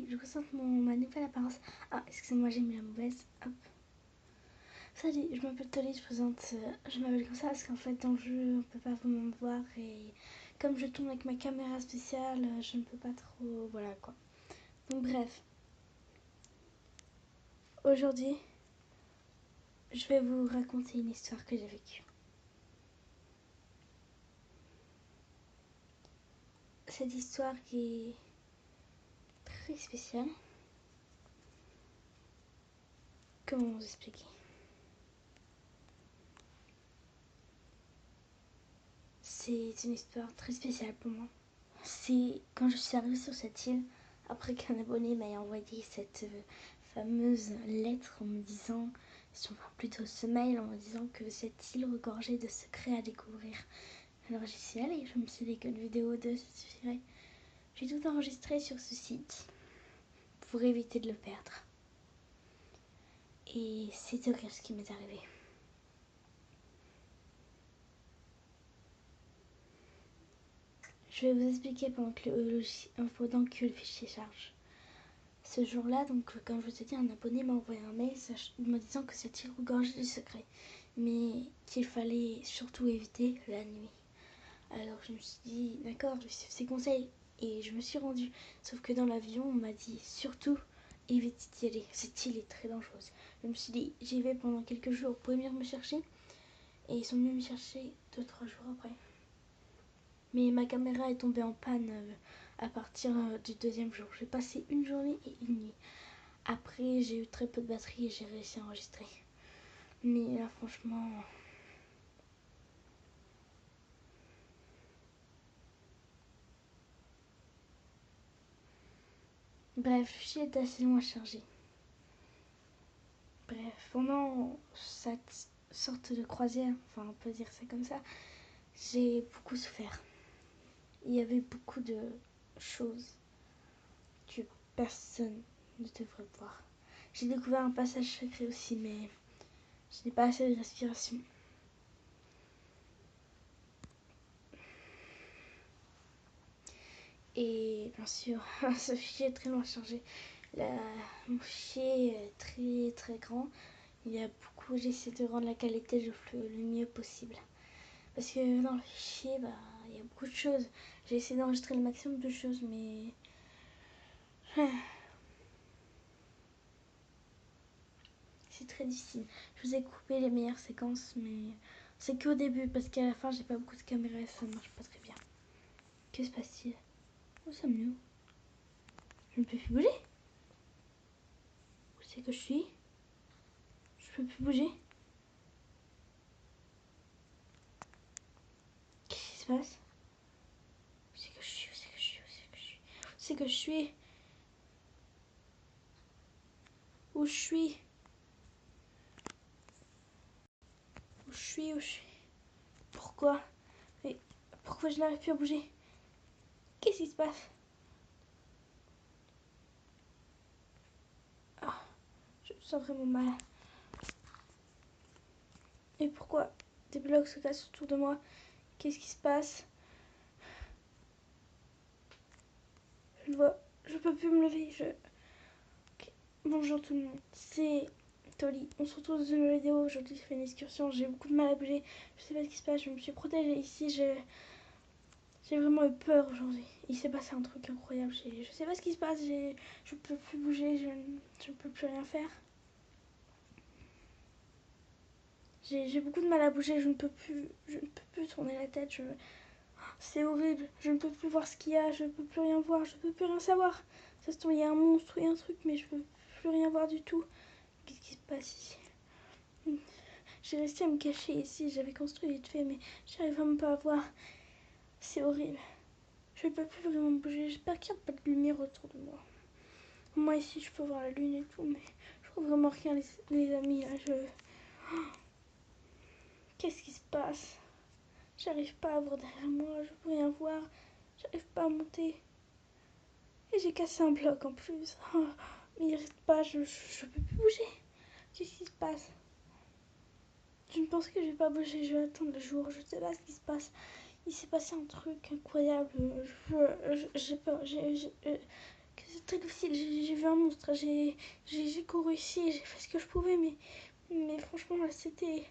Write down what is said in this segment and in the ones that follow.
je ressens ma nouvelle apparence. Ah, excusez-moi, j'ai mis la mauvaise. Hop. Salut, je m'appelle Tolly, je m'appelle comme ça parce qu'en fait dans le jeu on peut pas vraiment me voir et comme je tourne avec ma caméra spéciale, je ne peux pas trop, voilà quoi. Donc bref, aujourd'hui, je vais vous raconter une histoire que j'ai vécue. Cette histoire qui est très spéciale. Comment vous expliquer? C'est une histoire très spéciale pour moi. C'est quand je suis arrivée sur cette île, après qu'un abonné m'ait envoyé cette fameuse lettre en me disant, enfin plutôt ce mail en me disant que cette île regorgeait de secrets à découvrir. Alors j'y suis allée, je me suis dit qu'une vidéo de ça suffirait. J'ai tout enregistré sur ce site pour éviter de le perdre. Et c'est horrible ce qui m'est arrivé. Je vais vous expliquer pendant que le fichier charge. Ce jour-là, donc comme je vous ai dit, un abonné m'a envoyé un mail me disant que cette île regorgeait de secrets, mais qu'il fallait surtout éviter la nuit. Alors je me suis dit, d'accord, je vais suivre ses conseils, et je me suis rendue. Sauf que dans l'avion, on m'a dit, surtout, évite d'y aller, cette île est très dangereuse. Je me suis dit, j'y vais pendant quelques jours, vous pouvez venir me chercher. Et ils sont venus me chercher 2-3 jours après. Mais ma caméra est tombée en panne à partir du deuxième jour. J'ai passé une journée et une nuit. Après, j'ai eu très peu de batterie et j'ai réussi à enregistrer. Mais là, franchement... Bref, le fichier est assez long à charger. Bref, pendant cette sorte de croisière, enfin on peut dire ça comme ça, j'ai beaucoup souffert. Il y avait beaucoup de choses que personne ne devrait voir. J'ai découvert un passage secret aussi, mais je n'ai pas assez de respiration. Et bien sûr, ce fichier est très long à charger. Mon fichier est très très grand. Il y a beaucoup, j'essaie de rendre la qualité le mieux possible. Parce que dans le fichier, il y a beaucoup de choses. J'ai essayé d'enregistrer le maximum de choses, mais... c'est très difficile. Je vous ai coupé les meilleures séquences, mais c'est qu'au début, parce qu'à la fin, j'ai pas beaucoup de caméra et ça marche pas très bien. Que se passe-t-il? Où sommes-nous? Je ne peux plus bouger. Où c'est que je suis? Je peux plus bouger. Qu'est-ce qui se passe? Où c'est que je suis? Où c'est que je suis? Où c'est que je suis? Où c'est que je suis? Où je suis? Où je suis? Où je suis? Pourquoi? Mais pourquoi je n'arrive plus à bouger? Qu'est-ce qui se passe? Ah, je me sens vraiment mal. Et pourquoi des blocs se cassent autour de moi? Qu'est-ce qui se passe? Je vois, je peux plus me lever. Okay. Bonjour tout le monde, c'est Tolly. On se retrouve dans une nouvelle vidéo. Aujourd'hui, je fais une excursion. J'ai beaucoup de mal à bouger. Je sais pas ce qui se passe. Je me suis protégée ici. J'ai vraiment eu peur aujourd'hui. Il s'est passé un truc incroyable. Je sais pas ce qui se passe. Je peux plus bouger. Je ne peux plus rien faire. J'ai beaucoup de mal à bouger. Je ne peux plus tourner la tête. C'est horrible. Je ne peux plus voir ce qu'il y a. Je ne peux plus rien voir. Je ne peux plus rien savoir. Ça se trouve, il y a un monstre ou un truc, mais je peux plus rien voir du tout. Qu'est-ce qui se passe ici? J'ai réussi à me cacher ici. J'avais construit vite fait, mais j'arrive même pas à voir. C'est horrible. Je ne peux plus vraiment bouger. J'espère qu'il n'y a pas de lumière autour de moi. Moi ici, je peux voir la lune et tout, mais je vois vraiment rien, les amis. Là, Qu'est-ce qui se passe? J'arrive pas à voir derrière moi. Je peux rien voir. J'arrive pas à monter. Et j'ai cassé un bloc en plus. Oh, mais il reste pas. Je peux plus bouger. Qu'est-ce qui se passe? Je ne pense que je vais pas bouger. Je vais attendre le jour. Je sais pas ce qui se passe. Il s'est passé un truc incroyable. J'ai peur. C'est très difficile. J'ai vu un monstre, j'ai couru ici, j'ai fait ce que je pouvais, mais franchement, là, c'était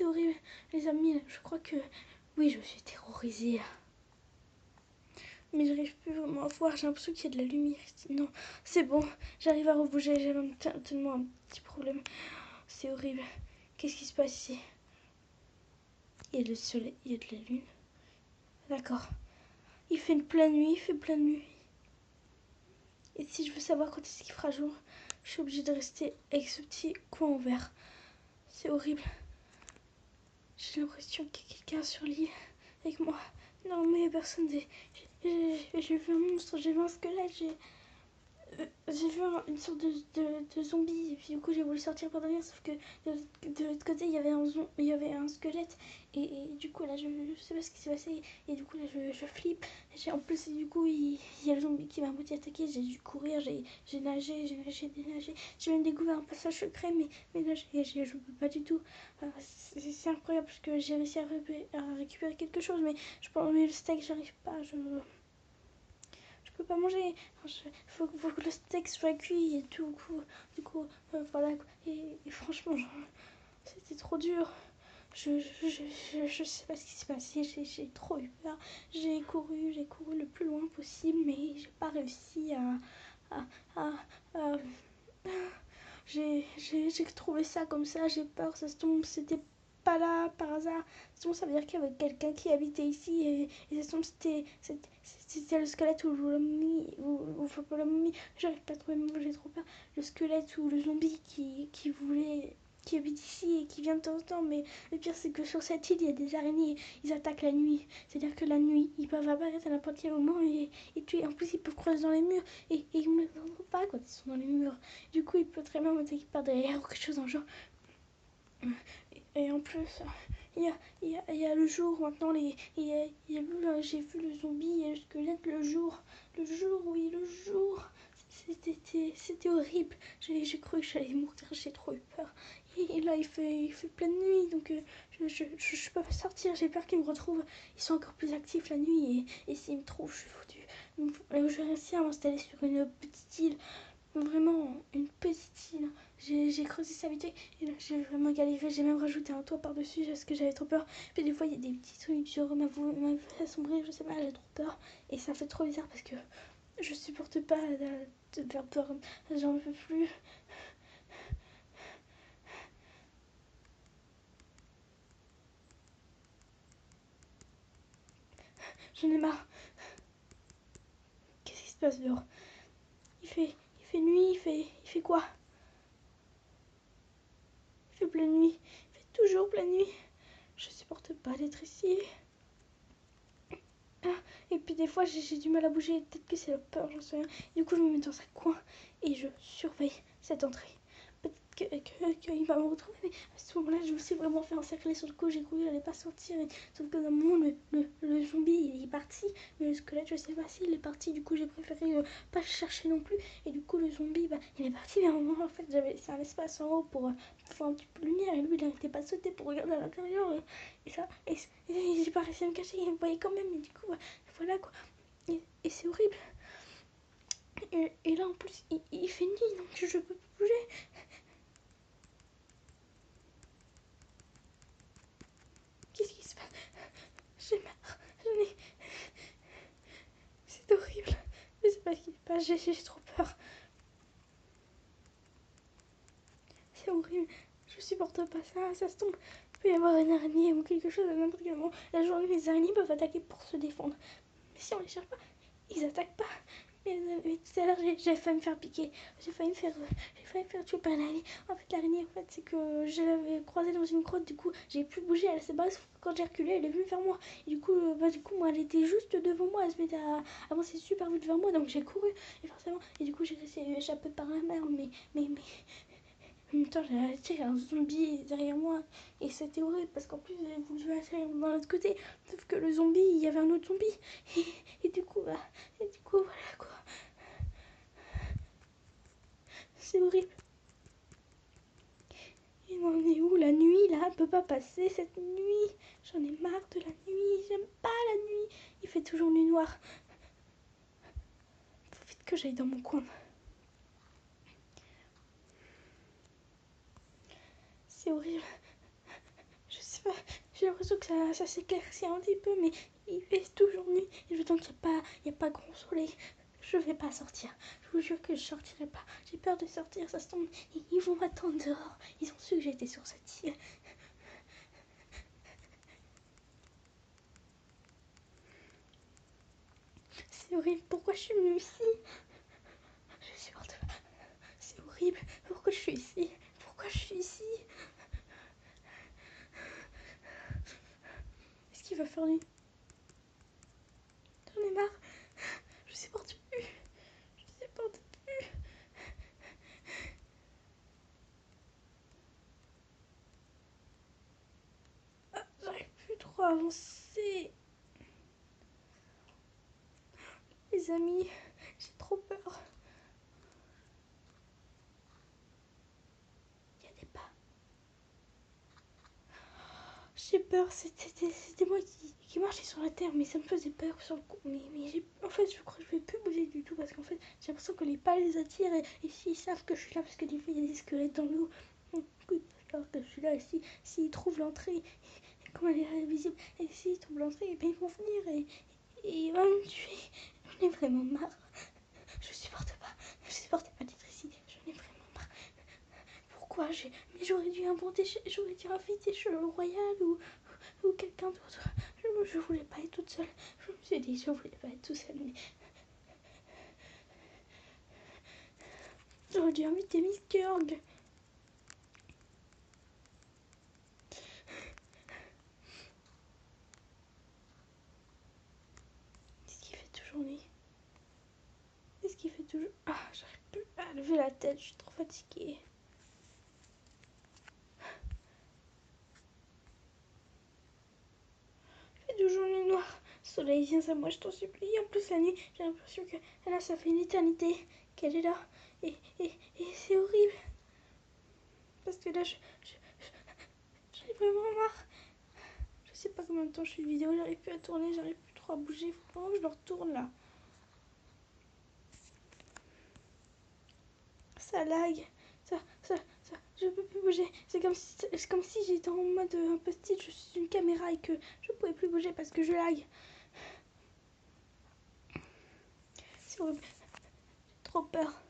horrible. Les amis, là, je crois que oui, je suis terrorisée. Mais j'arrive plus vraiment à voir, j'ai l'impression qu'il y a de la lumière ici. Non, c'est bon, j'arrive à rebouger, j'ai tellement un petit problème. C'est horrible. Qu'est-ce qui se passe ici? Il y a le soleil, il y a de la lune. D'accord. Il fait une pleine nuit, il fait pleine nuit. Et si je veux savoir quand est-ce qu'il fera jour, je suis obligée de rester avec ce petit coin ouvert. C'est horrible. J'ai l'impression qu'il y a quelqu'un sur l'île avec moi. Non, mais il n'y a personne. J'ai vu un monstre, j'ai vu un squelette, j'ai vu une sorte de zombie. Et puis du coup, j'ai voulu sortir par derrière, sauf que de l'autre côté, il y avait un squelette. Et du coup, là, je sais pas ce qui s'est passé. Et du coup, là, je flippe. En plus, du coup, il y a le zombie qui m'a attaqué. J'ai dû courir, j'ai nagé, dénagé. J'ai même découvert un passage secret, mais là, je peux pas du tout. C'est incroyable parce que j'ai réussi à récupérer quelque chose, mais je pense que le steak, j'arrive pas. Je peux pas manger. Faut que le steak soit cuit et tout. Du coup voilà. Et franchement, c'était trop dur. Je sais pas ce qui s'est passé. J'ai trop eu peur. J'ai couru le plus loin possible, mais j'ai pas réussi à, à, à j'ai trouvé ça comme ça, j'ai peur, ça se tombe, c'était pas là par hasard. Ça se tombe, ça veut dire qu'il y avait quelqu'un qui habitait ici et ça se tombe, c'était le squelette ou la momie, ou pas la momie, j'arrive pas à trouver le mot, j'ai trop peur. Le squelette ou le zombie qui habite ici et qui vient de temps en temps, mais le pire c'est que sur cette île il y a des araignées, ils attaquent la nuit, c'est-à-dire que la nuit ils peuvent apparaître à n'importe quel moment et tuer, en plus ils peuvent creuser dans les murs et ils ne m'entendent pas quand ils sont dans les murs. Du coup, il peut très bien m'attaquer par derrière ou quelque chose dans le genre. Et en plus, il y a le jour maintenant. J'ai vu le zombie et le squelette le jour. Le jour, oui, le jour. C'était horrible. J'ai cru que j'allais mourir. J'ai trop eu peur. Et là, il fait pleine nuit. Donc, je peux pas sortir. J'ai peur qu'ils me retrouvent. Ils sont encore plus actifs la nuit. Et s'ils me trouvent, je suis foutue. Donc, je vais réussir à m'installer sur une petite île. Vraiment une petite île. J'ai creusé sa vite et là j'ai vraiment galéré. J'ai même rajouté un toit par-dessus parce que j'avais trop peur. Puis des fois il y a des petits trucs genre ma vue assombrie, je sais pas, j'ai trop peur. Et ça fait trop bizarre parce que je supporte pas de faire peur. J'en peux plus. J'en ai marre. Qu'est-ce qui se passe dehors? Il fait nuit, il fait quoi? Il fait pleine nuit. Il fait toujours pleine nuit. Je supporte pas d'être ici. Et puis des fois j'ai du mal à bouger, peut-être que c'est la peur, j'en sais rien. Du coup je me mets dans un coin et je surveille cette entrée. Peut-être qu'il va me retrouver, mais à ce moment-là je me suis vraiment fait encercler sur le coup, j'ai cru qu'il n'allait pas sortir. Sauf que d'un moment le zombie il est parti, mais le squelette je sais pas s'il est parti, du coup j'ai préféré pas le chercher non plus. Et du coup le zombie il est parti vers un moment, en fait j'avais laissé un espace en haut pour faire un petit peu de lumière et lui il n'arrêtait pas de sauter pour regarder à l'intérieur. Et j'ai pas réussi à me cacher, il me voyait quand même, et du coup voilà quoi. Et c'est horrible. Et là en plus il fait nuit donc je peux pas bouger. Qu'est-ce qui se passe? J'ai marre. C'est horrible. Je sais pas ce qui se passe, j'ai trop peur. C'est horrible. Je supporte pas ça, ça se tombe. Il peut y avoir une araignée ou quelque chose à n'importe quel moment. La journée, les araignées peuvent attaquer pour se défendre. Mais si on les cherche pas, ils attaquent pas. Mais tout à l'heure, j'ai failli me faire piquer. J'ai failli me faire tuer par l'araignée. En fait, l'araignée, en fait, c'est que je l'avais croisée dans une grotte. Du coup, j'ai pu bouger. Elle s'est basse. Quand j'ai reculé, elle est venue vers moi. Et du coup, moi, elle était juste devant moi. Elle se mettait à avancer super vite vers moi. Donc, j'ai couru. Et forcément, et du coup, j'ai réussi à échapper par la mer. Mais en même temps, j'ai attiré un zombie derrière moi. Et c'était horrible parce qu'en plus, j'avais voulu atterrir dans l'autre côté. Sauf que le zombie, il y avait un autre zombie. Et du coup, voilà quoi. C'est horrible. Et on est où la nuit là? Elle peut pas passer cette nuit. J'en ai marre de la nuit. J'aime pas la nuit. Il fait toujours nuit noire. que j'aille dans mon coin. C'est horrible. Je sais pas, j'ai l'impression que ça s'éclaircit un petit peu, mais il fait toujours nuit. Et donc il n'y a pas grand soleil. Je vais pas sortir. Je vous jure que je sortirai pas. J'ai peur de sortir, ça se tombe. Ils vont m'attendre dehors. Ils ont su que j'étais sur cette île. C'est horrible. Pourquoi je suis venue ici? Je supporte pas. C'est horrible. Pourquoi je suis ici? Pourquoi je suis ici? Est-ce qu'il va faire nuit? J'en ai marre. Je supporte plus. Je supporte plus. Ah, j'arrive plus trop à avancer. Les amis, j'ai trop peur. Il y a des pas. J'ai peur, c'était moi qui marchais sur la terre, mais ça me faisait peur sur le coup. Mais en fait, je crois que je vais plus bouger du tout parce qu'en fait, j'ai l'impression que les pas les attirent et s'ils savent que je suis là, parce que des fois, il y a des squelettes dans l'eau, alors que je suis là, et s'ils trouvent l'entrée, comme elle est invisible, et s'ils trouvent l'entrée, et bien ils vont venir et ils vont me tuer. J'en ai vraiment marre. Je supporte pas. Je supporte pas d'être ici. J'en ai vraiment marre. Pourquoi mais j'aurais dû inventer, j'aurais dû inviter le royal ou quelqu'un d'autre. Je voulais pas être toute seule. Je me suis dit, je voulais pas être toute seule. Mais j'aurais dû inviter Miss Kurg. Est-ce qu'il fait toujours nuit? Est-ce qu'il fait toujours... Ah, j'arrive plus à lever la tête. Je suis trop fatiguée. Il fait toujours nuit noire. Soleil, viens à moi, je t'en supplie. En plus, la nuit, j'ai l'impression que là, ça fait une éternité qu'elle est là. Et c'est horrible. Parce que là, j'en ai vraiment marre. Je sais pas combien de temps je suis vidéo, j'arrive plus à tourner, j'arrive plus trop à bouger. Faut vraiment que je le retourne là. Ça lag. Ça, je peux plus bouger. C'est comme si j'étais en mode un peu style, je suis une caméra et que je pouvais plus bouger parce que je lag. C'est horrible. J'ai trop peur.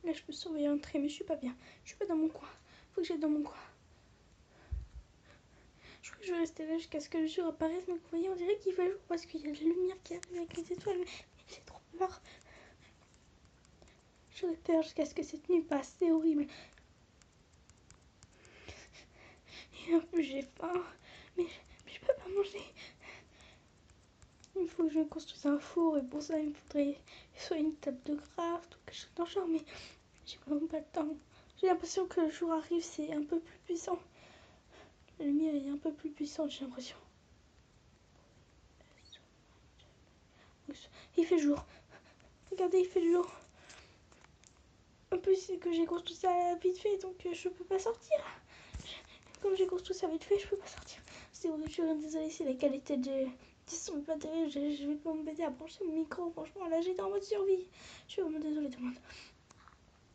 Là, je peux surveiller l'entrée, mais je suis pas bien. Je suis pas dans mon coin. Faut que j'aille dans mon coin. Je crois que je vais rester là jusqu'à ce que le jour apparaisse. Mais vous voyez, on dirait qu'il fait jour parce qu'il y a de la lumière qui arrive avec les étoiles. Mais j'ai trop peur. J'aurais peur jusqu'à ce que cette nuit passe. C'est horrible. Et en plus, j'ai faim. Mais je peux pas manger. Il faut que je construise un four et pour ça il me faudrait soit une table de craft ou quelque chose dans le genre, mais j'ai vraiment pas le temps. J'ai l'impression que le jour arrive, c'est un peu plus puissant. La lumière est un peu plus puissante, j'ai l'impression. Il fait jour. Regardez, il fait jour. En plus, c'est que j'ai construit ça vite fait, donc je peux pas sortir. Comme j'ai construit ça vite fait, je peux pas sortir. C'est vrai, je suis désolée si la qualité du son n'est pas terrible. Je vais pas m'embêter à brancher mon micro. Franchement, là, j'étais en mode survie. Je suis vraiment désolée tout le monde.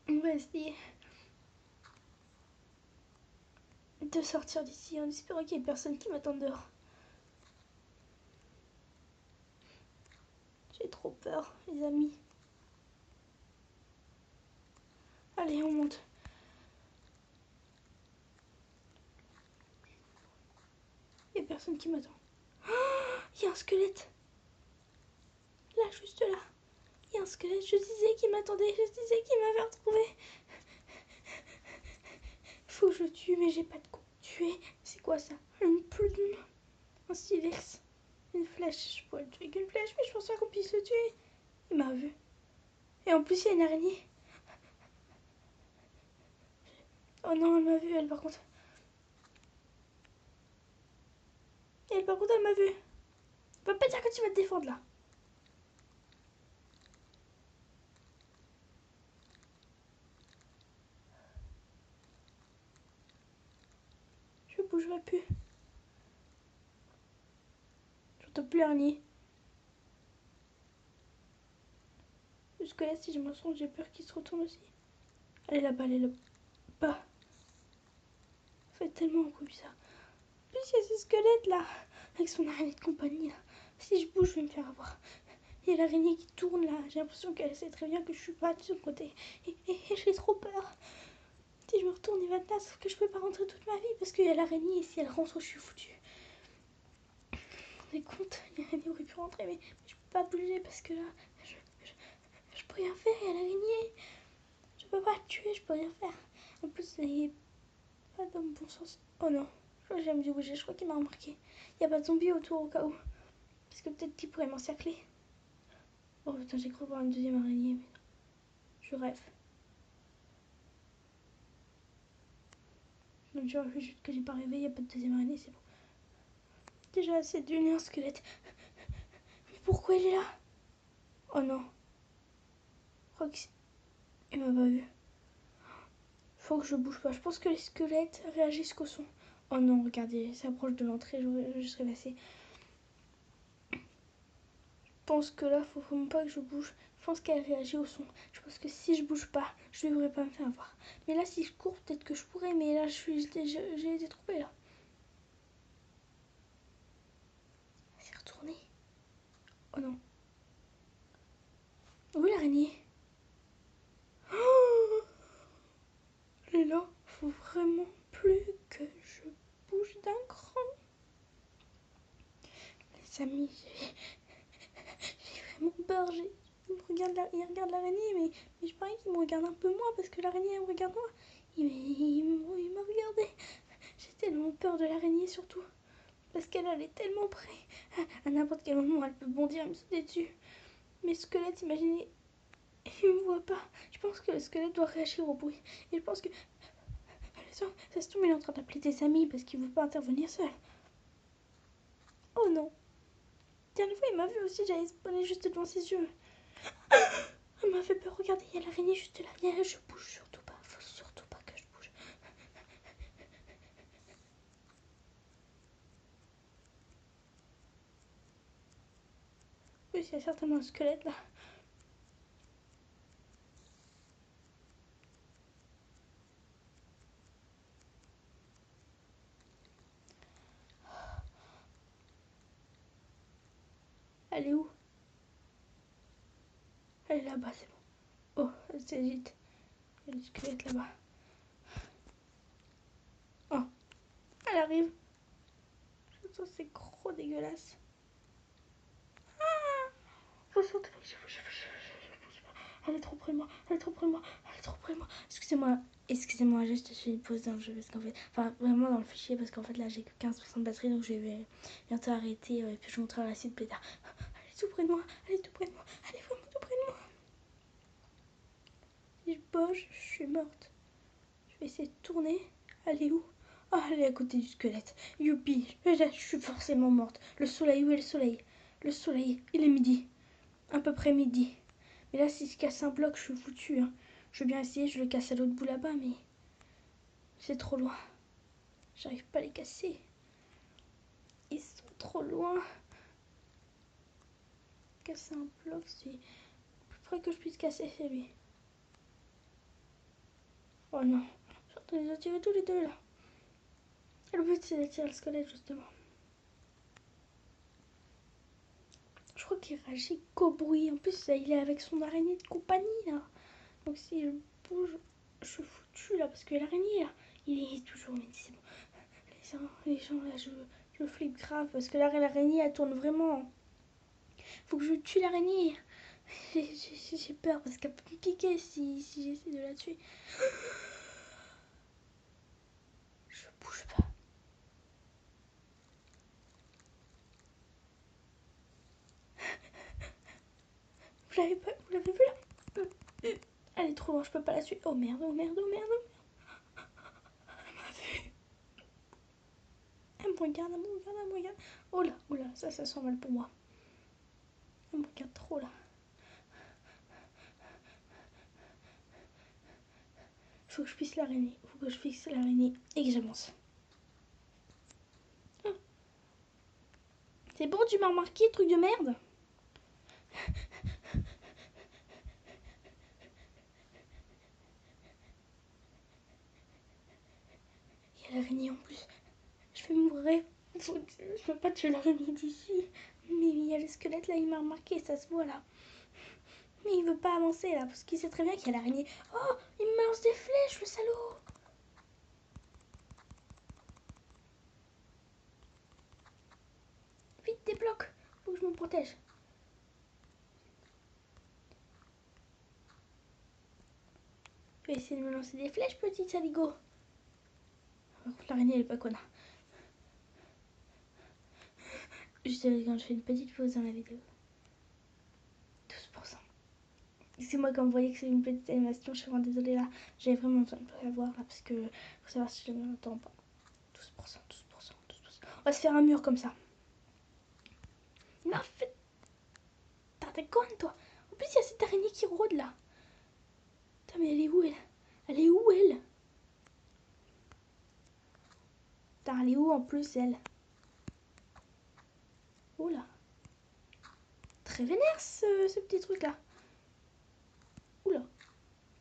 On va essayer de sortir d'ici en espérant qu'il n'y ait personne qui m'attende dehors. J'ai trop peur, les amis. Allez, on monte. Il n'y a personne qui m'attend. Il y a un squelette. Là, juste là. Il y a un squelette. Je disais qu'il m'attendait. Je disais qu'il m'avait retrouvé. Faut que je le tue, mais j'ai pas de coup. Tuer, c'est quoi ça? Une plume. Un silex. Une flèche. Je pourrais le tuer avec une flèche, mais je pense pas qu'on puisse le tuer. Il m'a vu. Et en plus, il y a une araignée. Oh non, elle m'a vu, elle, par contre. Elle, par contre, elle m'a vu. Tu peux pas dire que tu vas te défendre, là. Je bougerai plus. J'entends plus l'araignée. squelette, si je me sens, j'ai peur qu'il se retourne aussi. Elle est là-bas, elle est là-bas. Ça fait tellement un coup bizarre. En plus, il y a ce squelette là, avec son araignée de compagnie là. Si je bouge, je vais me faire avoir. Il y a l'araignée qui tourne là. J'ai l'impression qu'elle sait très bien que je suis pas de son côté. Et j'ai trop peur. Si je me retourne, il va te là, sauf que je peux pas rentrer toute ma vie parce qu'il y a l'araignée et si elle rentre, je suis foutue. Vous vous rendez compte, l'araignée aurait pu rentrer, mais je peux pas bouger parce que là, je peux rien faire. Il y a l'araignée. Je peux pas te tuer, je peux rien faire. En plus, elle est pas dans le bon sens. Oh non, je crois que j'aime bien bouger. Je crois qu'il m'a remarqué. Il y a pas de zombies autour au cas où. Parce que peut-être qu'il pourrait m'encercler. Oh putain, j'ai cru voir une deuxième araignée, mais non. Je rêve. Donc je refais juste que j'ai pas rêvé, il n'y a pas de deuxième araignée, c'est bon. Déjà c'est d'une un squelette. Mais pourquoi il est là? Oh non. Je crois qu'il m'a pas vu. Faut que je bouge pas. Je pense que les squelettes réagissent qu'au son. Oh non, regardez, il s'approche de l'entrée, je serais passée. Je pense que là, faut vraiment pas que je bouge. Je pense qu'elle réagit au son. Je pense que si je bouge pas, je devrais pas me faire avoir. Mais là, si je cours, peut-être que je pourrais. Mais là, j'ai été trouvée là. Elle s'est retournée. Oh non. Où est l'araignée? Oh, elle est là. Faut vraiment plus que je bouge d'un cran. Les amis, j'ai vraiment peur. Il regarde l'araignée, mais je parie qu'il me regarde un peu moins parce que l'araignée elle me regarde moi. Il m'a regardé. J'ai tellement peur de l'araignée surtout. Parce qu'elle est tellement près. À n'importe quel moment, elle peut bondir et me sauter dessus. Mais ce squelette, imaginez, il me voit pas. Je pense que le squelette doit réagir au bruit. Et je pense que... Ça se tombe, il est en train d'appeler des amis parce qu'il veut pas intervenir seul. Oh non. Dernière fois, il m'a vu aussi, j'avais spawné juste devant ses yeux. Elle m'a fait peur. Regardez, il y a l'araignée juste là. Je bouge surtout pas. Faut surtout pas que je bouge. Oui, il y a certainement un squelette là. Elle est où? Elle est là-bas, c'est bon. Oh, elle s'agite. Il y a du squelette là-bas. Oh, elle arrive. Je sens c'est gros dégueulasse. Ah, faut sauter. Elle est trop près de moi. Elle est trop près de moi. Elle est trop près de moi. Excusez-moi. Excusez-moi, juste je suis pause dans le jeu parce qu'en fait, enfin vraiment dans le fichier parce qu'en fait là j'ai que 15% de batterie donc je vais bientôt arrêter et puis je vous montrerai la suite plus tard. Elle est tout près de moi. Elle est tout près de moi. Elle est vraiment tout près de moi. Si je bouge, je suis morte. Je vais essayer de tourner. Elle est où? Ah, elle est à côté du squelette. Youpi, je suis forcément morte. Le soleil, où est le soleil? Le soleil, il est midi. À peu près midi. Mais là, si je casse un bloc, je suis foutue. Hein. Je veux bien essayer, je le casse à l'autre bout là-bas, mais c'est trop loin. J'arrive pas à les casser. Ils sont trop loin. Casser un bloc, c'est le plus près que je puisse casser, c'est lui. Oh non, je suis en train de les attirer tous les deux là. Et le but, c'est d'attirer le squelette, justement. Je crois qu'il réagit qu'au bruit. En plus, il est avec son araignée de compagnie là. Donc si je bouge, je suis foutue là parce que l'araignée là, il est toujours. Mais c'est bon. Les gens là, je flippe grave parce que l'araignée elle tourne vraiment. Faut que je tue l'araignée. J'ai peur parce qu'elle peut me piquer si j'essaie de la tuer. Je bouge pas. Vous l'avez vu là? Elle est trop loin, je peux pas la tuer. Oh merde, oh merde, oh merde, oh merde. Elle m'a vu. Elle me regarde, elle me regarde, elle me regarde. Oh là, ça sent mal pour moi. Elle me regarde trop là. Faut que je fixe l'araignée. Faut que je fixe l'araignée et que j'avance. Oh. C'est bon, tu m'as remarqué, truc de merde? Il y a l'araignée en plus. Je vais mourir. Je peux pas tuer l'araignée d'ici. Mais il y a le squelette là, il m'a remarqué, ça se voit là. Mais il veut pas avancer là, parce qu'il sait très bien qu'il y a l'araignée. Oh, il me lance des flèches, le salaud. Vite, débloque. Faut que je me protège. Tu vas essayer de me lancer des flèches, petit saligo. Par contre, l'araignée, elle est pas connard. Juste quand je fais une petite pause dans la vidéo. 12%. Excusez-moi quand vous voyez que c'est une petite animation, je suis vraiment désolée là. J'avais vraiment besoin de la voir là parce que faut savoir si je ne m'entends pas. 12%, 12%, 12%. On va se faire un mur comme ça. Non, fais... T'es conne toi. En plus, il y a cette araignée qui rôde là. Putain, mais elle est où elle? Elle est où elle? Putain, elle est où en plus elle? Oh là. Très vénère ce petit truc là. Oula.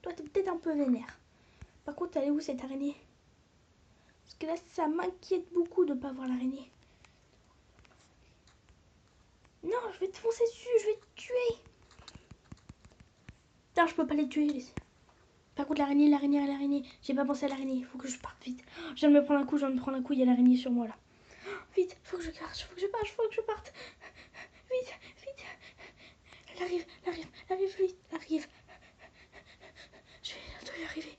Toi, t'es peut-être un peu vénère. Par contre, elle est où cette araignée? Parce que là, ça m'inquiète beaucoup de ne pas voir l'araignée. Non, je vais te foncer dessus, je vais te tuer. Putain, je peux pas les tuer. Par contre, l'araignée. J'ai pas pensé à l'araignée, il faut que je parte vite. Je viens de me prendre un coup, il y a l'araignée sur moi là. Vite, faut que je parte, faut que je parte. Vite, vite. Elle arrive, vite, elle arrive. Je vais bientôt y arriver.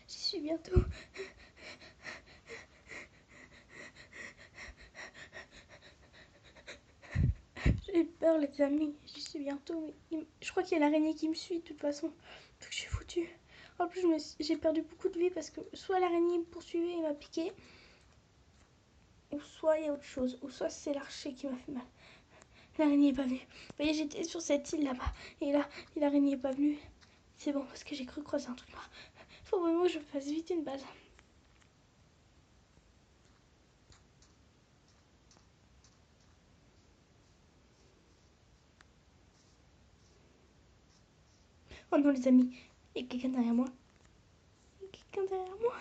J'y suis bientôt. J'ai peur les amis, j'y suis bientôt. Mais je crois qu'il y a l'araignée qui me suit de toute façon. Donc je suis foutue. En plus j'ai perdu beaucoup de vie parce que soit l'araignée me poursuivait et m'a piqué. Ou soit il y a autre chose. Ou soit c'est l'archer qui m'a fait mal. L'araignée est pas venue. Vous voyez, j'étais sur cette île là-bas. Et là, l'araignée est pas venue. C'est bon parce que j'ai cru croiser un truc noir. Faut vraiment que je fasse vite une base. Oh non les amis, il y a quelqu'un derrière moi. Il y a quelqu'un derrière moi.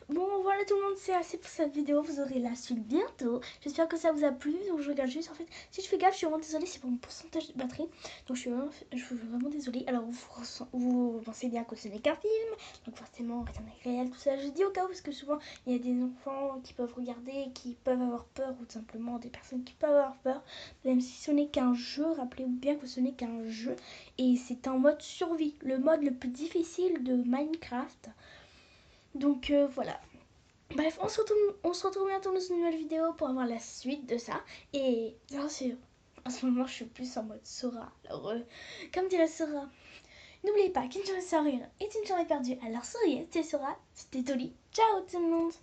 Bon voilà tout le monde, c'est assez pour cette vidéo, vous aurez la suite bientôt. J'espère que ça vous a plu, donc je regarde juste en fait. Si je fais gaffe, je suis vraiment désolée, c'est pour mon pourcentage de batterie. Donc je suis vraiment désolée. Alors vous pensez bien que ce n'est qu'un film, donc forcément rien n'est réel, tout ça. Je dis au cas où parce que souvent il y a des enfants qui peuvent regarder, qui peuvent avoir peur, ou tout simplement des personnes qui peuvent avoir peur. Même si ce n'est qu'un jeu, rappelez-vous bien que ce n'est qu'un jeu. Et c'est en mode survie, le mode le plus difficile de Minecraft. Donc voilà. Bref, on se retrouve bientôt dans une nouvelle vidéo pour avoir la suite de ça. Et bien sûr, en ce moment, je suis plus en mode Sora. Alors, comme dirait Sora, n'oubliez pas qu'une journée sans rire est une journée perdue. Alors souriez, c'était Sora, c'était Dolly. Ciao tout le monde!